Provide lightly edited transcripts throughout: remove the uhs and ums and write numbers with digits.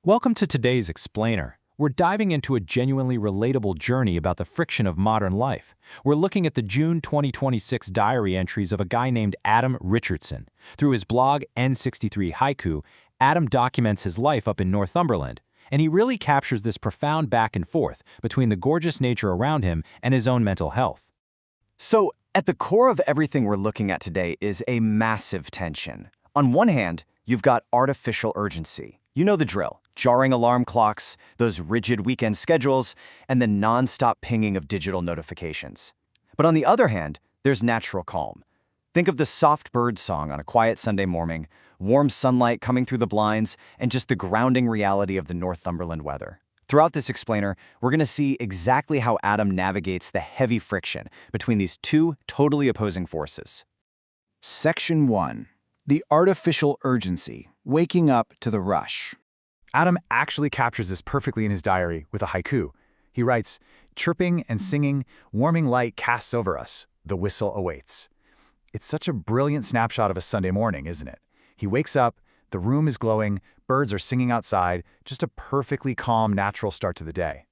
Welcome to today's Explainer. We're diving into a genuinely relatable journey about the friction of modern life. We're looking at the June 2026 diary entries of a guy named Adam Richardson. Through his blog N63 Haiku, Adam documents his life up in Northumberland, and he really captures this profound back and forth between the gorgeous nature around him and his own mental health. So, at the core of everything we're looking at today is a massive tension. On one hand, you've got artificial urgency. You know the drill. Jarring alarm clocks, those rigid weekend schedules, and the non-stop pinging of digital notifications. But on the other hand, there's natural calm. Think of the soft bird song on a quiet Sunday morning, warm sunlight coming through the blinds, and just the grounding reality of the Northumberland weather. Throughout this explainer, we're going to see exactly how Adam navigates the heavy friction between these two totally opposing forces. Section 1. The artificial urgency, waking up to the rush. Adam actually captures this perfectly in his diary with a haiku. He writes, "Chirping and singing, warming light casts over us. The whistle awaits." It's such a brilliant snapshot of a Sunday morning, isn't it? He wakes up, the room is glowing, birds are singing outside, just a perfectly calm, natural start to the day.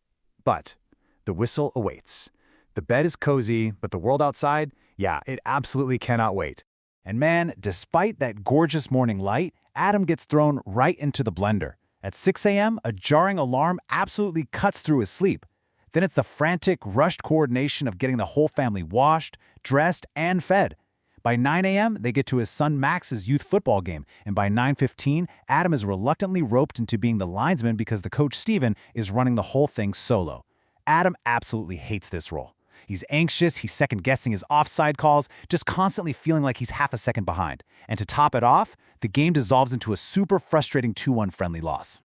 But the whistle awaits. The bed is cozy, but the world outside, yeah, it absolutely cannot wait. And man, despite that gorgeous morning light, Adam gets thrown right into the blender. At 6 a.m., a jarring alarm absolutely cuts through his sleep. Then it's the frantic, rushed coordination of getting the whole family washed, dressed, and fed. By 9 a.m., they get to his son Max's youth football game, and by 9:15, Adam is reluctantly roped into being the linesman because the coach Steven is running the whole thing solo. Adam absolutely hates this role. He's anxious, he's second-guessing his offside calls, just constantly feeling like he's half a second behind. And to top it off, the game dissolves into a super frustrating 2-1 friendly loss.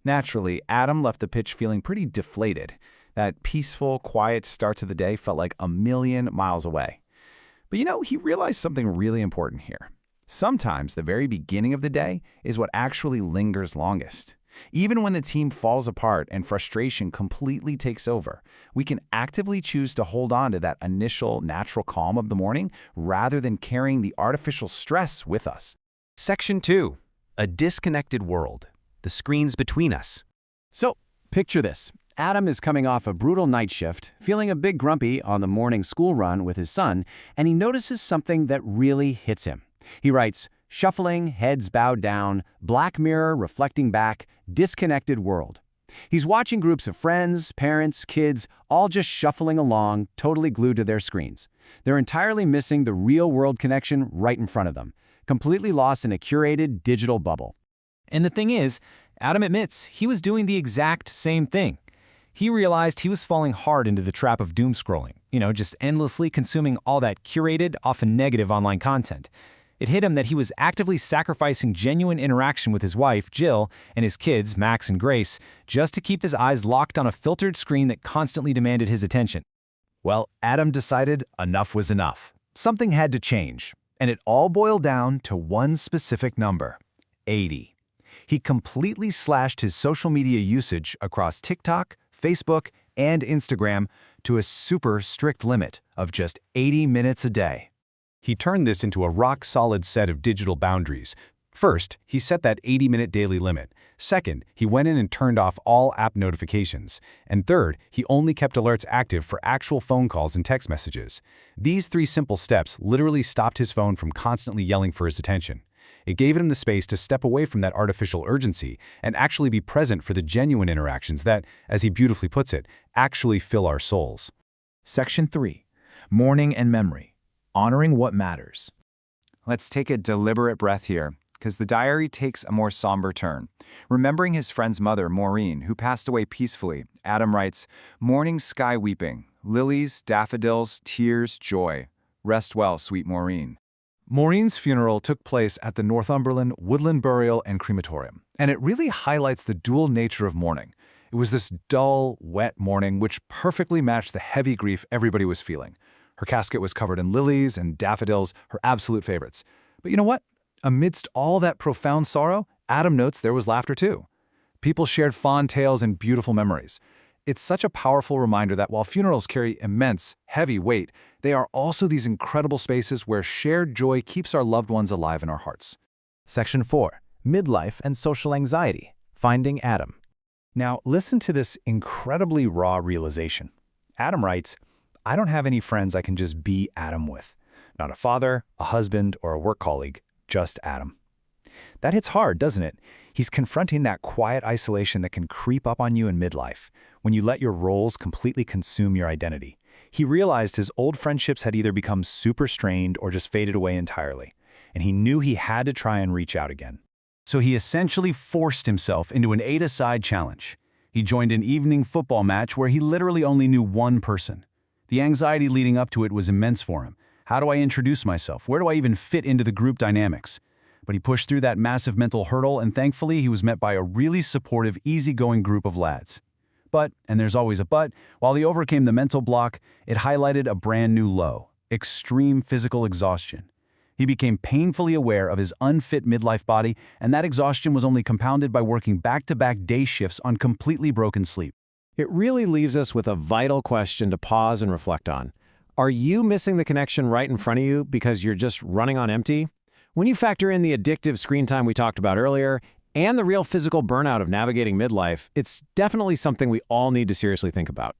Naturally, Adam left the pitch feeling pretty deflated. That peaceful, quiet start to the day felt like a million miles away. But he realized something really important here. Sometimes the very beginning of the day is what actually lingers longest. Even when the team falls apart and frustration completely takes over, we can actively choose to hold on to that initial natural calm of the morning rather than carrying the artificial stress with us. Section 2. A disconnected world. The screens between us. So, picture this. Adam is coming off a brutal night shift, feeling a bit grumpy on the morning school run with his son, and he notices something that really hits him. He writes, "Shuffling, heads bowed down, black mirror reflecting back, disconnected world." He's watching groups of friends, parents, kids, all just shuffling along, totally glued to their screens. They're entirely missing the real-world connection right in front of them, completely lost in a curated digital bubble. And the thing is, Adam admits he was doing the exact same thing. He realized he was falling hard into the trap of doom scrolling, just endlessly consuming all that curated, often negative online content. It hit him that he was actively sacrificing genuine interaction with his wife, Jill, and his kids, Max and Grace, just to keep his eyes locked on a filtered screen that constantly demanded his attention. Well, Adam decided enough was enough. Something had to change, and it all boiled down to one specific number: 80. He completely slashed his social media usage across TikTok, Facebook, and Instagram to a super strict limit of just 80 minutes a day. He turned this into a rock-solid set of digital boundaries. First, he set that 80-minute daily limit. Second, he went in and turned off all app notifications. And third, he only kept alerts active for actual phone calls and text messages. These 3 simple steps literally stopped his phone from constantly yelling for his attention. It gave him the space to step away from that artificial urgency and actually be present for the genuine interactions that, as he beautifully puts it, actually fill our souls. Section 3. Mourning and memory. Honoring what matters. Let's take a deliberate breath here, because the diary takes a more somber turn. Remembering his friend's mother, Maureen, who passed away peacefully, Adam writes, "Morning sky weeping, lilies, daffodils, tears, joy. Rest well, sweet Maureen." Maureen's funeral took place at the Northumberland Woodland Burial and Crematorium, and it really highlights the dual nature of mourning. It was this dull, wet mourning which perfectly matched the heavy grief everybody was feeling. Her casket was covered in lilies and daffodils, her absolute favorites. But you know what? Amidst all that profound sorrow, Adam notes there was laughter too. People shared fond tales and beautiful memories. It's such a powerful reminder that while funerals carry immense, heavy weight, they are also these incredible spaces where shared joy keeps our loved ones alive in our hearts. Section 4. Midlife and social anxiety. Finding Adam. Now, listen to this incredibly raw realization. Adam writes, "I don't have any friends I can just be Adam with. Not a father, a husband, or a work colleague, just Adam." That hits hard, doesn't it? He's confronting that quiet isolation that can creep up on you in midlife, when you let your roles completely consume your identity. He realized his old friendships had either become super strained or just faded away entirely, and he knew he had to try and reach out again. So he essentially forced himself into an 8-a-side challenge. He joined an evening football match where he literally only knew one person. The anxiety leading up to it was immense for him. How do I introduce myself? Where do I even fit into the group dynamics? But he pushed through that massive mental hurdle, and thankfully he was met by a really supportive, easygoing group of lads. But, and there's always a but, while he overcame the mental block, it highlighted a brand new low: extreme physical exhaustion. He became painfully aware of his unfit midlife body, and that exhaustion was only compounded by working back-to-back day shifts on completely broken sleep. It really leaves us with a vital question to pause and reflect on. Are you missing the connection right in front of you because you're just running on empty? When you factor in the addictive screen time we talked about earlier, and the real physical burnout of navigating midlife, it's definitely something we all need to seriously think about.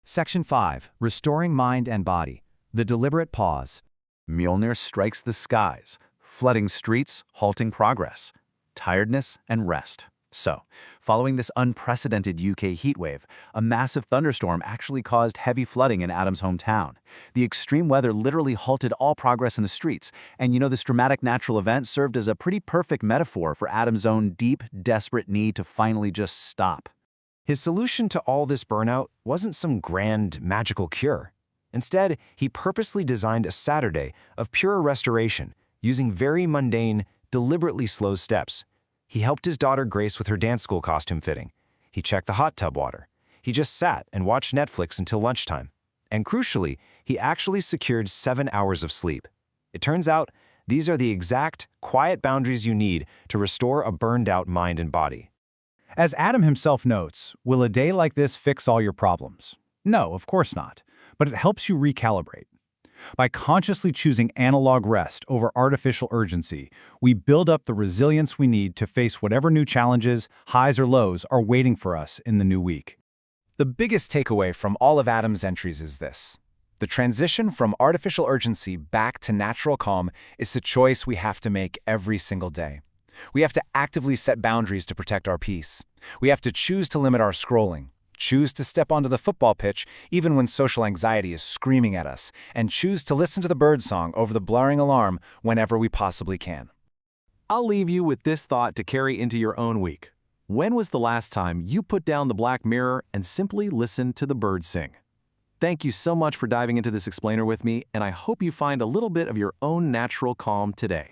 Section 5. Restoring Mind and Body. The Deliberate Pause. Mjolnir strikes the skies, flooding streets, halting progress, tiredness, and rest. So, following this unprecedented UK heatwave, a massive thunderstorm actually caused heavy flooding in Adam's hometown. The extreme weather literally halted all progress in the streets, and this dramatic natural event served as a pretty perfect metaphor for Adam's own deep, desperate need to finally just stop. His solution to all this burnout wasn't some grand, magical cure. Instead, he purposely designed a Saturday of pure restoration, using very mundane, deliberately slow steps. He helped his daughter Grace with her dance school costume fitting. He checked the hot tub water. He just sat and watched Netflix until lunchtime. And crucially, he actually secured 7 hours of sleep. It turns out, these are the exact, quiet boundaries you need to restore a burned-out mind and body. As Adam himself notes, will a day like this fix all your problems? No, of course not, but it helps you recalibrate. By consciously choosing analog rest over artificial urgency, we build up the resilience we need to face whatever new challenges, highs or lows, are waiting for us in the new week. The biggest takeaway from all of Adam's entries is this: the transition from artificial urgency back to natural calm is a choice we have to make every single day. We have to actively set boundaries to protect our peace. We have to choose to limit our scrolling, choose to step onto the football pitch even when social anxiety is screaming at us, and choose to listen to the birdsong over the blaring alarm whenever we possibly can. I'll leave you with this thought to carry into your own week. When was the last time you put down the black mirror and simply listened to the birds sing? Thank you so much for diving into this explainer with me, and I hope you find a little bit of your own natural calm today.